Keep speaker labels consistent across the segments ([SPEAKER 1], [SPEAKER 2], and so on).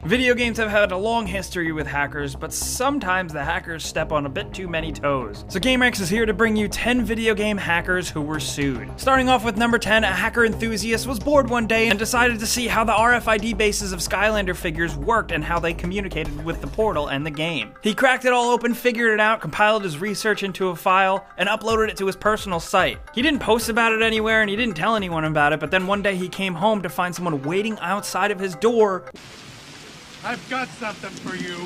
[SPEAKER 1] Video games have had a long history with hackers, but sometimes the hackers step on a bit too many toes. So GameRanks is here to bring you 10 video game hackers who were sued. Starting off with number 10, a hacker enthusiast was bored one day and decided to see how the RFID bases of Skylander figures worked and how they communicated with the portal and the game. He cracked it all open, figured it out, compiled his research into a file, and uploaded it to his personal site. He didn't post about it anywhere and he didn't tell anyone about it, but then one day he came home to find someone waiting outside of his door.
[SPEAKER 2] I've got something for you.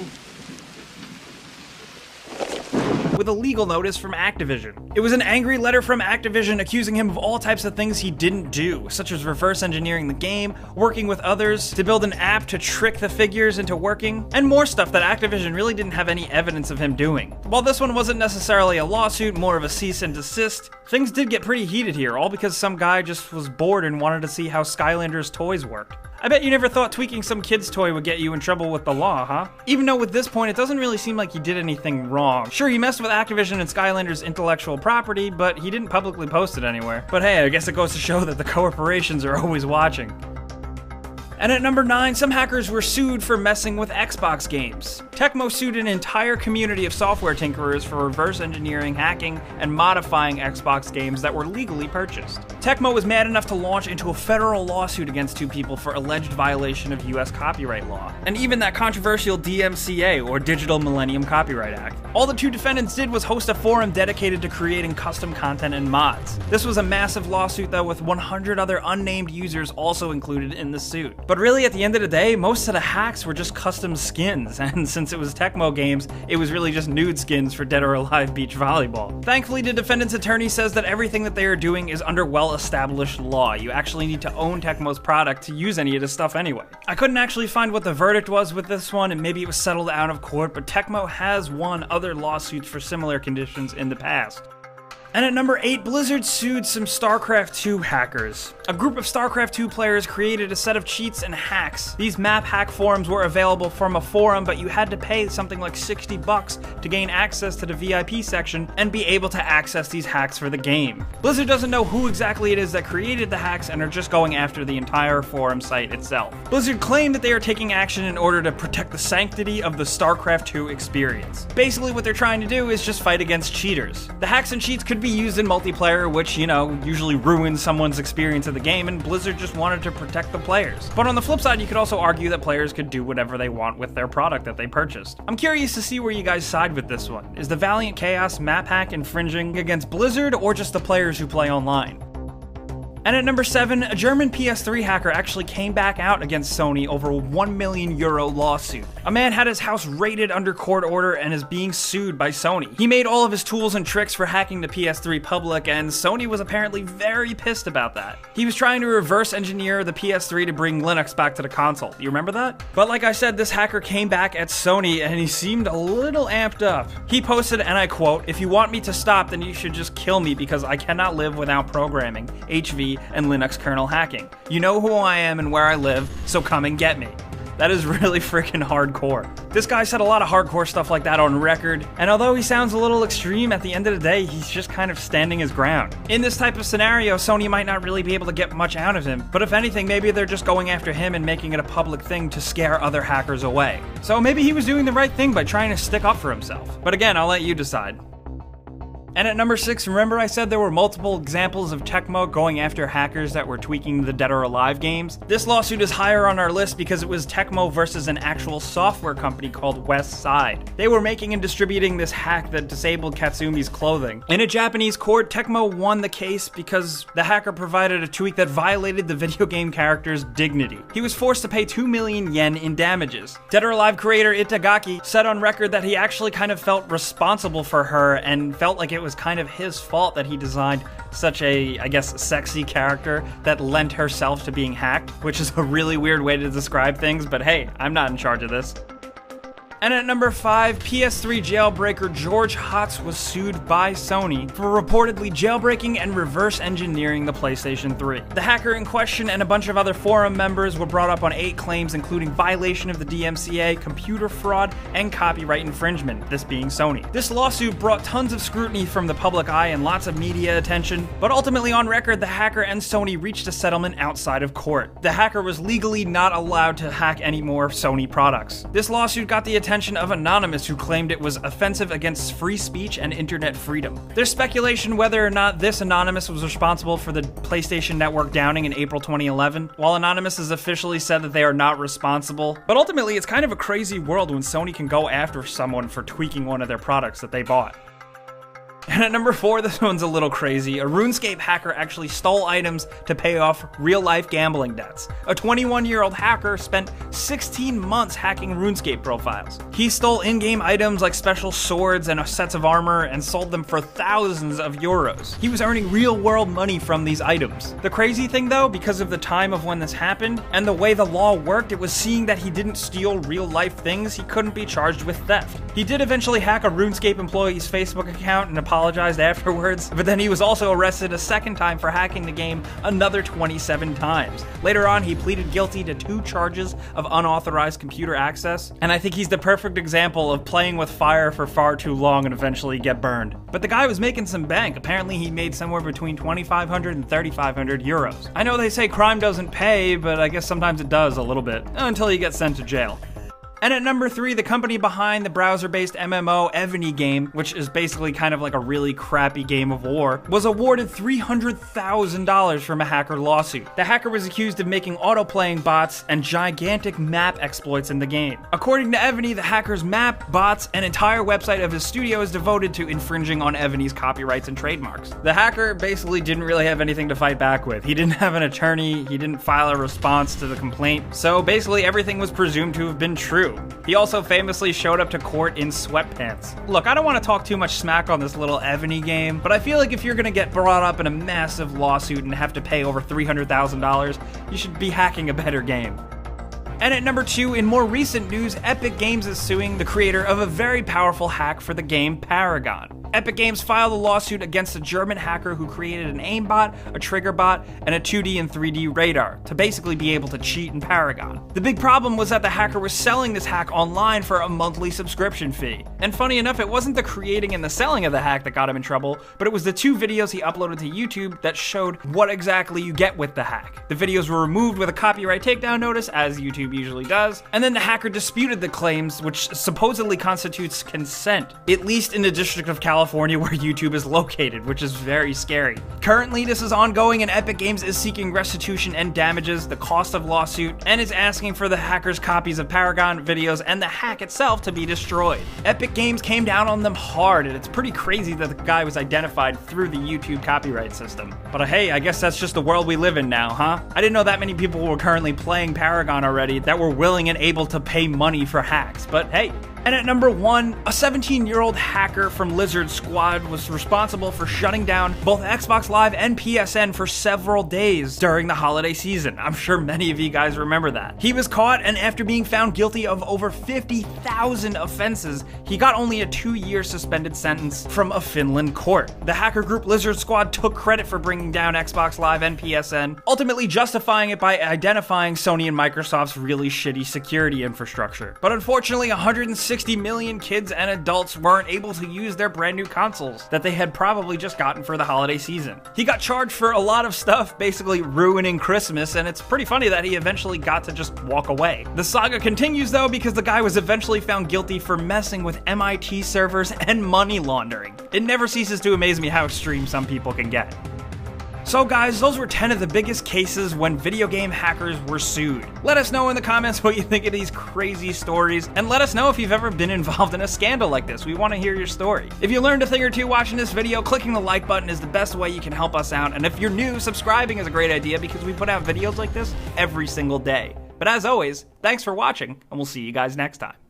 [SPEAKER 1] With a legal notice from Activision. It was an angry letter from Activision accusing him of all types of things he didn't do, such as reverse engineering the game, working with others to build an app to trick the figures into working, and more stuff that Activision really didn't have any evidence of him doing. While this one wasn't necessarily a lawsuit, more of a cease and desist, things did get pretty heated here, all because some guy just was bored and wanted to see how Skylander's toys worked. I bet you never thought tweaking some kid's toy would get you in trouble with the law, huh? Even though with this point, it doesn't really seem like he did anything wrong. Sure, he messed with Activision and Skylander's intellectual property, but he didn't publicly post it anywhere. But hey, I guess it goes to show that the corporations are always watching. And at number 9, some hackers were sued for messing with Xbox games. Tecmo sued an entire community of software tinkerers for reverse engineering, hacking, and modifying Xbox games that were legally purchased. Tecmo was mad enough to launch into a federal lawsuit against 2 people for alleged violation of US copyright law, and even that controversial DMCA, or Digital Millennium Copyright Act. All the 2 defendants did was host a forum dedicated to creating custom content and mods. This was a massive lawsuit though, with 100 other unnamed users also included in the suit. But really, at the end of the day, most of the hacks were just custom skins, and since it was Tecmo games, it was really just nude skins for Dead or Alive Beach Volleyball. Thankfully, the defendant's attorney says that everything that they are doing is under well-established law. You actually need to own Tecmo's product to use any of this stuff anyway. I couldn't actually find what the verdict was with this one, and maybe it was settled out of court, but Tecmo has won other lawsuits for similar conditions in the past. And at number 8, Blizzard sued some StarCraft 2 hackers. A group of StarCraft 2 players created a set of cheats and hacks. These map hack forums were available from a forum, but you had to pay something like $60 to gain access to the VIP section and be able to access these hacks for the game. Blizzard doesn't know who exactly it is that created the hacks and are just going after the entire forum site itself. Blizzard claimed that they are taking action in order to protect the sanctity of the StarCraft 2 experience. Basically what they're trying to do is just fight against cheaters. The hacks and cheats could be used in multiplayer, which, you know, usually ruins someone's experience of the game, and Blizzard just wanted to protect the players. But on the flip side, you could also argue that players could do whatever they want with their product that they purchased. I'm curious to see where you guys side with this one. Is the Valiant Chaos map hack infringing against Blizzard or just the players who play online? And at number 7, a German PS3 hacker actually came back out against Sony over a €1 million lawsuit. A man had his house raided under court order and is being sued by Sony. He made all of his tools and tricks for hacking the PS3 public, and Sony was apparently very pissed about that. He was trying to reverse engineer the PS3 to bring Linux back to the console. You remember that? But like I said, this hacker came back at Sony and he seemed a little amped up. He posted, and I quote, "If you want me to stop, then you should just kill me because I cannot live without programming, HV, and Linux kernel hacking. You know who I am and where I live, so come and get me." That is really freaking hardcore. This guy said a lot of hardcore stuff like that on record, and although he sounds a little extreme, at the end of the day, he's just kind of standing his ground. In this type of scenario, Sony might not really be able to get much out of him, but if anything, maybe they're just going after him and making it a public thing to scare other hackers away. So maybe he was doing the right thing by trying to stick up for himself. But again, I'll let you decide. And at number 6, remember I said there were multiple examples of Tecmo going after hackers that were tweaking the Dead or Alive games? This lawsuit is higher on our list because it was Tecmo versus an actual software company called West Side. They were making and distributing this hack that disabled Katsumi's clothing. In a Japanese court, Tecmo won the case because the hacker provided a tweak that violated the video game character's dignity. He was forced to pay 2 million yen in damages. Dead or Alive creator Itagaki said on record that he actually kind of felt responsible for her and felt like it was kind of his fault that he designed such a, I guess, sexy character that lent herself to being hacked, which is a really weird way to describe things, but hey, I'm not in charge of this. And at number 5, PS3 jailbreaker George Hotz was sued by Sony for reportedly jailbreaking and reverse engineering the PlayStation 3. The hacker in question and a bunch of other forum members were brought up on 8 claims, including violation of the DMCA, computer fraud, and copyright infringement, this being Sony. This lawsuit brought tons of scrutiny from the public eye and lots of media attention, but ultimately on record, the hacker and Sony reached a settlement outside of court. The hacker was legally not allowed to hack any more Sony products. This lawsuit got the attention of Anonymous, who claimed it was offensive against free speech and internet freedom. There's speculation whether or not this Anonymous was responsible for the PlayStation Network downing in April 2011, while Anonymous has officially said that they are not responsible. But ultimately, it's kind of a crazy world when Sony can go after someone for tweaking one of their products that they bought. And at number 4, this one's a little crazy. A RuneScape hacker actually stole items to pay off real-life gambling debts. A 21-year-old hacker spent 16 months hacking RuneScape profiles. He stole in-game items like special swords and sets of armor and sold them for thousands of euros. He was earning real-world money from these items. The crazy thing though, because of the time of when this happened and the way the law worked, it was seeing that he didn't steal real-life things, he couldn't be charged with theft. He did eventually hack a RuneScape employee's Facebook account and apologized afterwards, but then he was also arrested a second time for hacking the game another 27 times. Later on, he pleaded guilty to 2 charges of unauthorized computer access, and I think he's the perfect example of playing with fire for far too long and eventually get burned. But the guy was making some bank. Apparently he made somewhere between 2,500 and 3,500 euros. I know they say crime doesn't pay, but I guess sometimes it does a little bit, until you get sent to jail. And at number 3, the company behind the browser-based MMO Evony game, which is basically kind of like a really crappy game of war, was awarded $300,000 from a hacker lawsuit. The hacker was accused of making auto-playing bots and gigantic map exploits in the game. According to Evony, the hacker's map, bots, and entire website of his studio is devoted to infringing on Evony's copyrights and trademarks. The hacker basically didn't really have anything to fight back with. He didn't have an attorney, he didn't file a response to the complaint, so basically everything was presumed to have been true. He also famously showed up to court in sweatpants. Look, I don't want to talk too much smack on this little Evony game, but I feel like if you're gonna get brought up in a massive lawsuit and have to pay over $300,000, you should be hacking a better game. And at number 2, in more recent news, Epic Games is suing the creator of a very powerful hack for the game Paragon. Epic Games filed a lawsuit against a German hacker who created an aimbot, a trigger bot, and a 2D and 3D radar to basically be able to cheat in Paragon. The big problem was that the hacker was selling this hack online for a monthly subscription fee. And funny enough, it wasn't the creating and the selling of the hack that got him in trouble, but it was the 2 videos he uploaded to YouTube that showed what exactly you get with the hack. The videos were removed with a copyright takedown notice, as YouTube usually does, and then the hacker disputed the claims, which supposedly constitutes consent, at least in the District of California where YouTube is located, which is very scary. Currently, this is ongoing and Epic Games is seeking restitution and damages, the cost of lawsuit, and is asking for the hacker's copies of Paragon videos and the hack itself to be destroyed. Epic Games came down on them hard, and it's pretty crazy that the guy was identified through the YouTube copyright system. But hey, I guess that's just the world we live in now, huh? I didn't know that many people were currently playing Paragon already that were willing and able to pay money for hacks, but hey. And at number 1, a 17-year-old hacker from Lizard Squad was responsible for shutting down both Xbox Live and PSN for several days during the holiday season. I'm sure many of you guys remember that. He was caught, and after being found guilty of over 50,000 offenses, he got only a 2-year suspended sentence from a Finland court. The hacker group Lizard Squad took credit for bringing down Xbox Live and PSN, ultimately justifying it by identifying Sony and Microsoft's really shitty security infrastructure. But unfortunately, 160 million kids and adults weren't able to use their brand new consoles that they had probably just gotten for the holiday season. He got charged for a lot of stuff, basically ruining Christmas, and it's pretty funny that he eventually got to just walk away. The saga continues though, because the guy was eventually found guilty for messing with MIT servers and money laundering. It never ceases to amaze me how extreme some people can get. So guys, those were 10 of the biggest cases when video game hackers were sued. Let us know in the comments what you think of these crazy stories, and let us know if you've ever been involved in a scandal like this. We want to hear your story. If you learned a thing or two watching this video, clicking the like button is the best way you can help us out, and if you're new, subscribing is a great idea because we put out videos like this every single day. But as always, thanks for watching, and we'll see you guys next time.